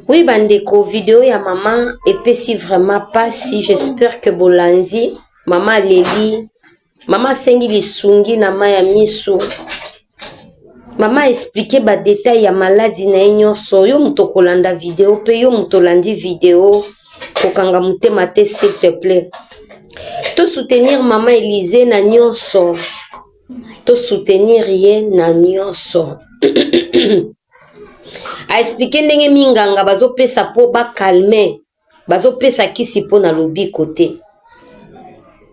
Oui, bandeko, vidéo ya maman epesi vraiment pas si j'espère que bolandi. Maman leli, maman sengi lisungi na ma ya misu. Maman expliqué ba détail ya maladie na nyonso. Yo muto kolanda vidéo pe yo muto landi vidéo kokanga mutema te s'il te plaît. To soutenir maman Élysée na nyonso. To soutenir ye na nyonso. A expliqué ndenge minganga bazopesa po ba calmer, bazopesa kisi po na lobi côté.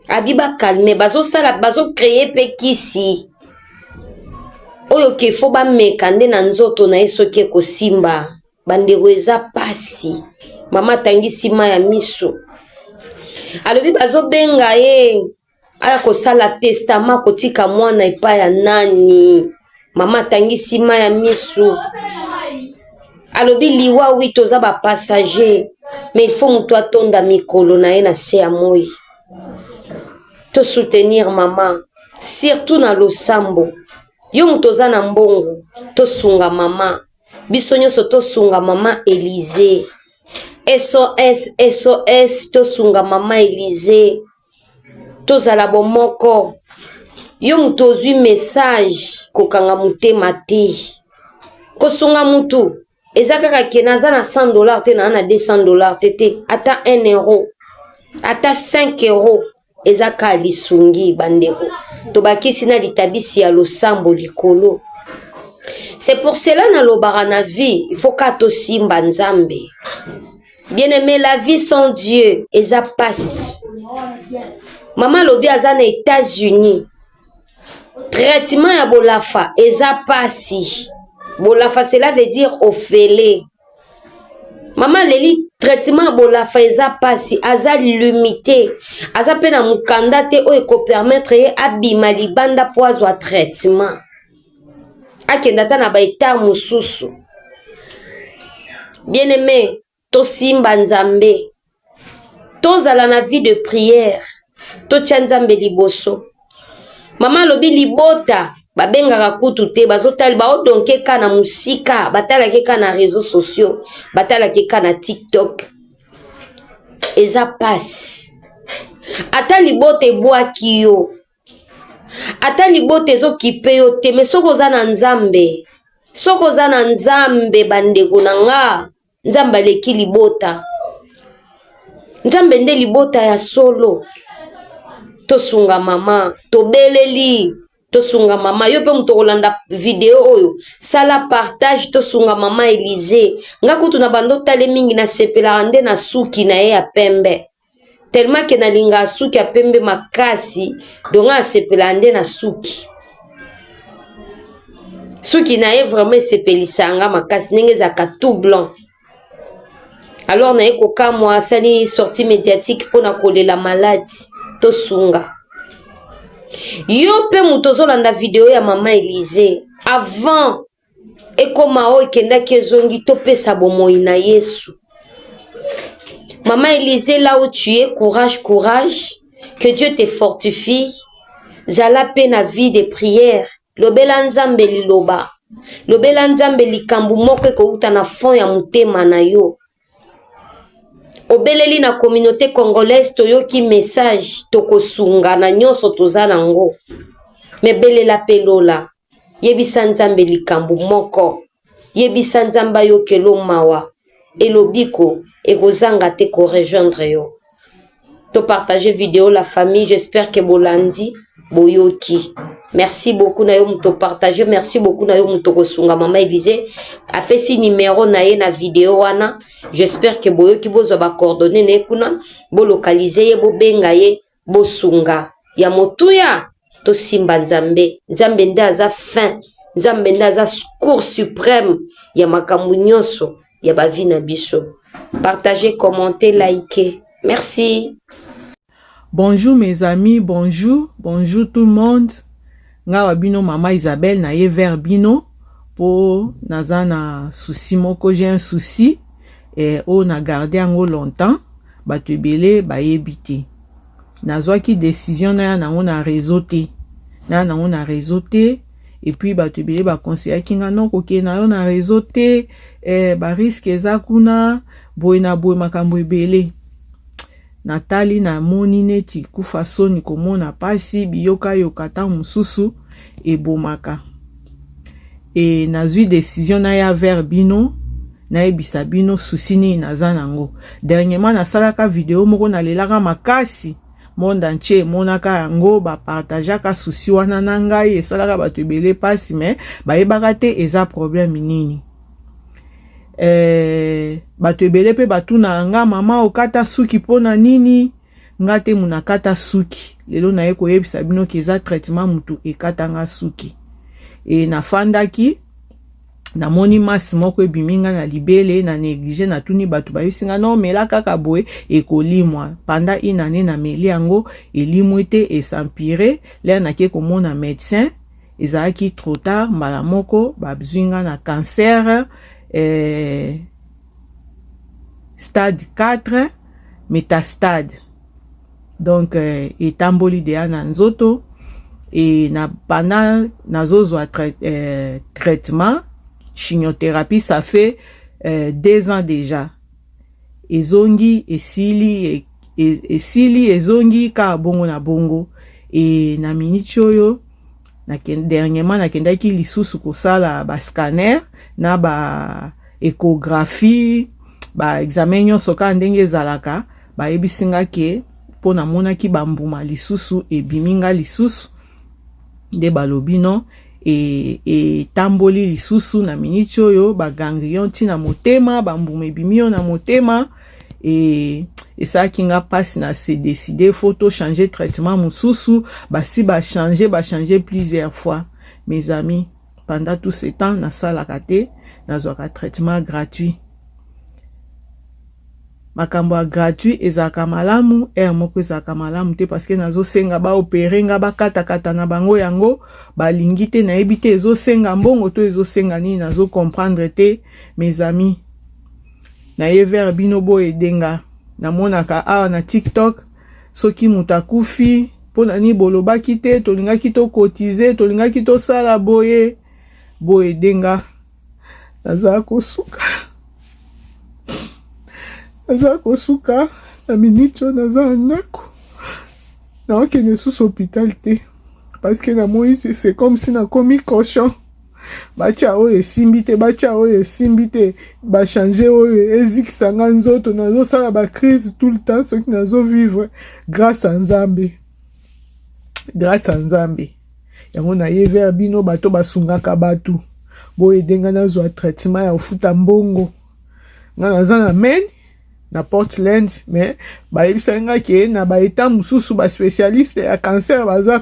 Abi ba calmer, bazosala bazo créer pe kisi. Oyo ke fo ba mekande na nzoto na yeso ke ko simba. Bandeko eza pasi. Mama tangisi ma ya miso. Alobi bazo benga ye. Aya ko sala testament kotika mwana epa ya nani. Mama tangisi ma ya miso. Alobi liwa oui toza ba passager, mais il faut muto atonda mikolo na ye na se ya moi. To soutenir maman, surtout na losambo. Yo muto za na mbongo, to sunga mama. Biso nyonso to sunga mama Élysée. SOS SOS to sunga mama Élysée. To zala bomoko. Yo muto zui message kokanga mutema te. Ko sunga mutu. Ezakaka kenaza na $100 te na $200 te ata 1 euro ata 5 euros ezaka lisungi bandeko to bakisi na litabisi ya losambo likolo. C'est pour cela na lobara na vie il faut ka to simba nzambe. Bien aimé, la vie sans Dieu eza passe. Maman lobi aza na États-Unis traitement ya bolafa eza pasi. Bolafa, cela veut dire ophelé. Maman leli traitement bolafa eza pasi, aza limité. Aza pena mukanda te o eko permettre ye abima libanda po azwa traitement. Akenda ta na ba etat mususu. Bien aimé, to simba nzambe. To zala na vie de prière. To tia nzambe liboso. Maman lobi libota. Babengaka kutu te bazotali baodonke ka na musika batalaki ka na réseaux sociaux batalaki ka na TikTok eza passe. Ata libote ebwaki yo ata libote ezokipe yo te me soko oza na nzambe bandeko na nga nzambe aleki libota nzambe nde libota ya solo. Tosunga mama tobeleli tosunga mama yo pe muto kolanda video oyo sala partage tosunga mama Élysée nga kutu na bando tale mingi na sepela nde na suki na ye ya pembe tellement ke na linga suki ya pembe makasi donga sepela nde na suki na ye vraiment sepelisanga makasi ndenge zaka tout blanc. Alors na ye koka mwa sali sortie médiatique pona kolela maladie tosunga. Yo pe muto zolanda video ya mama Élysée avant ekoma o ekenda kezongi topesa bomoi na Yesu. Mama Élysée, là où tu es, courage, que Dieu te fortifie. Zala pe na vie de prière. Lobela nzambe liloba. Lobela nzambe likambu moko ekouta na fond ya mutema na yo. Obeleli na communauté congolaise toyoki message tokosunga na nyonso toza nango. Mebelela pelola. Yebisa nzambe likambu moko. Yebisa nzamba yo kelo mawa. Elobiko ekozanga te ko rejoindre yo. To partager vidéo la famille, j'espère que bolandi boyoki. Merci beaucoup na yo muto partager, merci beaucoup na yo muto kosunga mama Élysée. Apesi numéro na ye na vidéo wana. J'espère que boyoki bozo ba coordonner ne kuna bo localiser ye bo benga ye bo sunga. Ya motuya to simba nzambe. Nzambe nda aza fin. Nzambe nda aza cour suprême ya makambu nyonso ya ba vie na biso. Partagez, commentez, likez. Merci. Bonjour mes amis, bonjour tout le monde. Nga bino mama Isabelle na ye vers bino po nazana souci moko, j'ai un souci et on a gardé ango longtemps bato ebele ba yebite. Nazwa ki décision na nango na réseau te. Na nango na réseau te et puis bato ebele bakonseyaki nga non kokende na yo na réseau te, bariske eza kuna boye na boye makambo ebele. Natali na moni neti kufa soni komona pasi biyoka yoka ta mususu ebomaka. Et nazwi décision na ya vers bino na ebisa bino susi nini naza nango. Dernièrement nasalaka video moko nalelaka makasi monde entier monaka yango bapartageaka susi wana na ngai esalaka bato ebele pasi mais bayebaka te eza problème nini. Bato ebele pe batuna nga mama okata suki pona nini nga te munakata suki. Lelo na ye koyebisa bino ke eza traitement mutu ekata nga suki. E nafandaki namoni masi moko ebiminga na libele na néglige na tuni bato bayosinga non mela kaka boye ekolimwa. Panda une année na meli yango elimwe te esampire le nake komona médecin ezalaki trop tard mbala moko babzwinga na cancer stade 4 métastade. Donc etamboli de na nzoto et na pendant nazozwa traitement chimiothérapie ça fait 2 ans déjà. Ezongi esili ezongi ka bongo na bongo et na minute oyo dernièrement nakendaki lisusu kosala ba scanner na ba échographie ba examen nyonso ka ndenge ezalaka bayebisinga ke po namonaki bambuma lisusu ebiminga lisusu nde balobi non e tamboli lisusu na minute oyo ba ganglion ntina motema bambuma ebimio na motema et ça qui n'a pas na se décider faut changer traitement mususu basi ba changer plusieurs fois. Mes amis, pendant tout ce temps na sala kate na zoka traitement gratuit. Makambo gratuit ezaka malamu moko ezaka malamu te parce que nazo senga ba opérer nga ba kata na bango yango balingi te na ebite ezo senga mbongo to ezo senga ni nazo comprendre te. Mes amis, na ye vers bino bo edenga na monaka awa na TikTok soki mutakufi pona ni bolobaki te tolingaki to cotiser tolingaki to sala boye bo edenga naza kosuka na minute naza ndako na okende sous hôpital te parce que na Moïse c'est comme si na komi cochon. Bacha oyo esimbi te ba changer oyo ezikisa nga nzoto nazo sala ba crise tout le temps ce qui nazo vivre grâce à Nzambe yango na ye vers bino bato basungaka batu bo edenga nazo traitement ya ofuta mbongo nga naza na men na Portland mais bayebisa nga ke na ba état mususu ba spécialiste ya cancer baza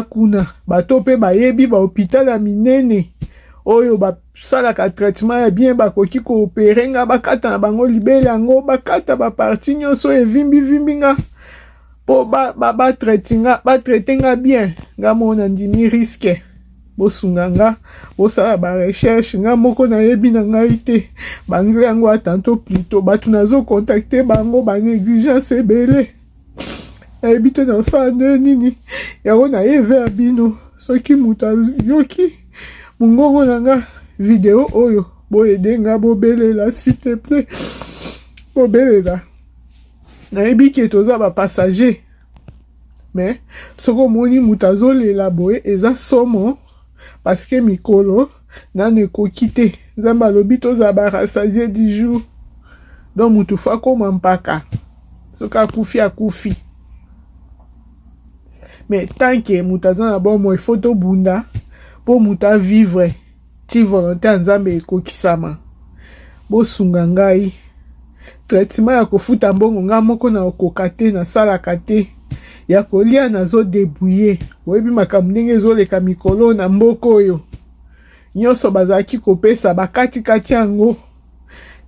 kuna bato pe bayebi ba hôpital ya minene oyo basalaka traitement ya bien bakoki koopere nga bakata na bango libele yango bakata ba parti nyonso evimbi nga po ba traite nga bien nga mona ndimi risque bosunga nga bosala ba recherche nga moko na yebi na ngai te bangre yango atanto plutôt bato nazo contacter bango ba négligence ebele ebite na osala nini yango na ye vers bino soki muta yoki mungongo na nga video oyo boyedenga bobelela s'il te plaît bobelela nayebi ke toza ba passager mais soko moni mutazolela boye eza somo parce que mikolo nane ekoki te Nzambe alobi toza ba rassasier du jour donc mutu fa koma mpaka soki akufi mais tant que mutaza na bon il faut to bunda pour muta vivre ti volonté Nzambe ekokisama bosunga ngai traitement ya kofuta mbongo nga moko na okokate na sala kate ya kolia nazo débrouiller oyebi makambo ndenge ezoleka mikolo na mboko oyo nyonso bazalaki kopesa bakati yango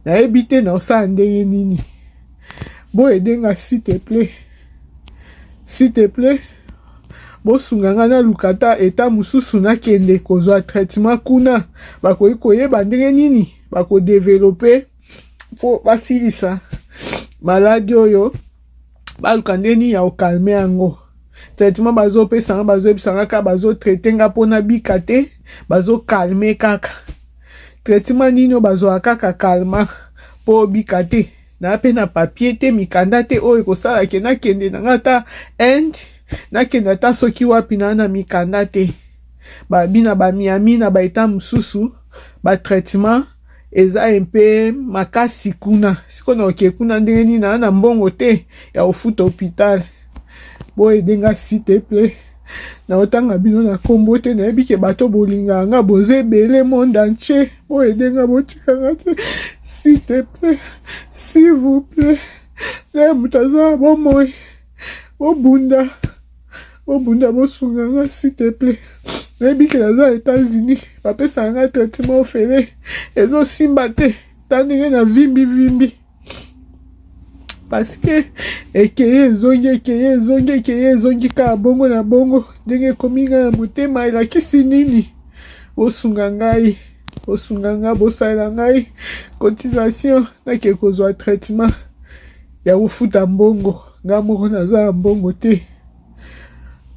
nayebi te na osala ndenge nini bo edenga s'il te plaît bosunga nga na lukata eta mususu nakende kozwa traitement kuna bakoki koyeba ndenge nini bakodevelope po basilisa maladi oyo baluka ndeni ya okalme yango traitement bazopesanga bazoyebisanga kaka bazotraite nga mpona bika te bazokalme kaka traitement nini oyo bazwaka kaka kalma mpo bika te na mpe na papier te mikanda te oyo ekosala ke nakende nanga ata Inde nakende ata soki wapi na mikanda te babina bamiami na baeta mosusu batraitement eza mpe makasi kuna siko na oke kuna ndenge nini na mbongo te ya kofuta hôpital boyedenga s'il te plaît na otanga bino na kombo te nayebi ke bato bolingaka nga boza ebele monde entier boyedenga botikanga te s'il te plaît s'il vous plaît na moto aza bomoi bobunda bosunganga s'il te plaît nayebi ke naza États-Unis bapesaka nga traitement ofele ezosimba te ta ndenge na vimbi parce que ekeye ezongi kaka bongo na bongo ndenge ekomi nga na motema elakisi nini bosunga ngai bosalela ngai cotisation nake kozwa traitement ya kofuta mbongo nga moko naza na mbongo te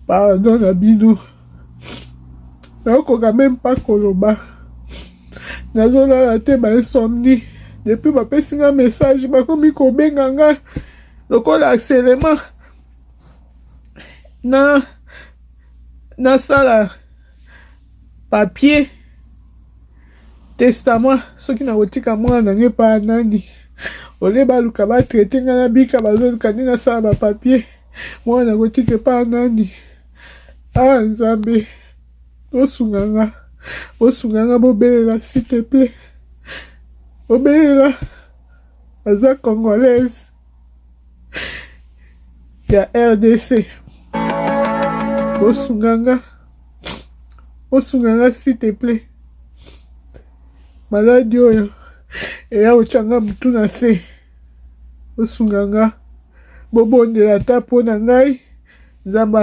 pardon na bino nakoka même pas koloba nazolala te bainsomnie depuis bapesi nga message bakomi kobenga nga lokola harcèlement nasala papier testament soki nakotika mwana nange pa nani ole baluka batraite nga na bika bazoluka nde nasala bapapier mwana nakotika pa nani nzambe bosunganga bobelela s'il te plaît bobelela aza congolaise ya RDC bosunganga s'il te plaît maladi oyo eya kotyanga mutu na se bosunganga bobondela ata mpo na ngai nzambe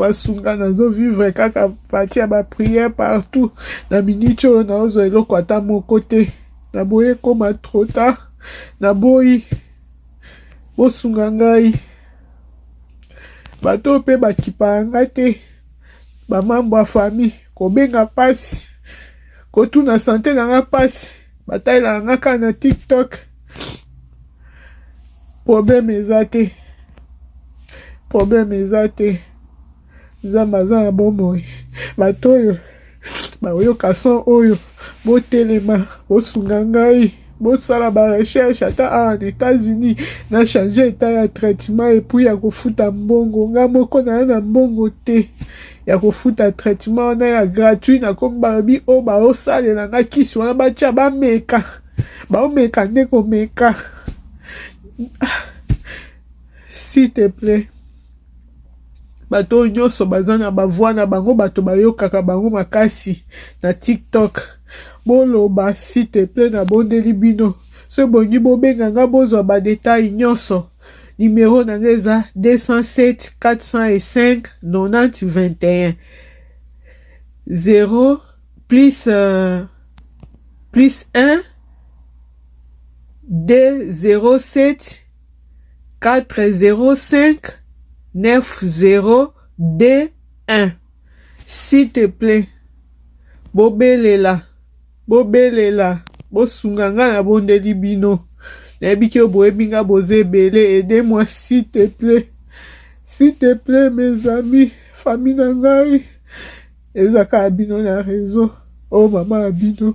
asunga nazovivre kaka pati ya bapriere partout na miniti oyo naozwa eloko ata moko te naboyi ekoma trop tard naboyi bosunga ngai bato mpe bakipaka nga te bamambo ya famille kobenga pasi kotuna sante na nga pasi batalelaka nga kaka na TikTok problème eza te nzambe aza na bomoi bato oyo bayoka son oyo botelema bosunga ngai bosala barecherche ata en États-Unis na change eta ya traitement epui ya kofuta mbongo nga moko na na mbongo te ya kofuta traitement wana ya gratuit nakomi balobi oyo baosalela nga kisi wana batya baomeka nde komeka s'il te plaît bato nyonso baza na bavoi na bango bato bayokaka bango makasi na TikTok boloba s'il te plaît na bondeli bino so bongi bobenga nga bozwa badetail nyonso numéro na nga eza 207 405 90 21 0 plus 1 207 405 9021 s'il te plaît bobelela bosunga nga na bondeli bino nayebi ke boyebi nga boza ebele aidez-moi s'il te plaît mes amis famille na ngai ezaka bino na réseau mama ya bino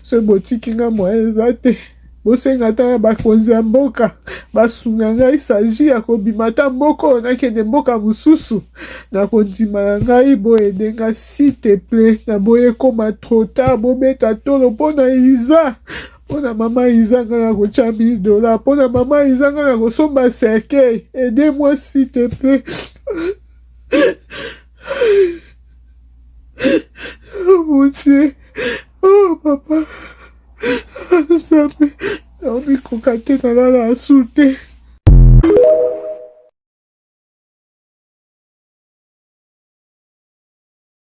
so botiki nga mwa eza te bosenga ata na bakonzi ya mboka basunga ngai saji ya kobima ata mboka oyo nakende mboka mosusu na kondima na ngai boyede nga s'il te plaît na boye koma trop tard bobeta tolo mpona Iza mpona mama Iza nga na kotya $1000 mpona mama Iza nga na kosomba cercueil aidez-moi s'il te plaît oh mon Dieu oh papa nzambe naomikoka te nalala asu te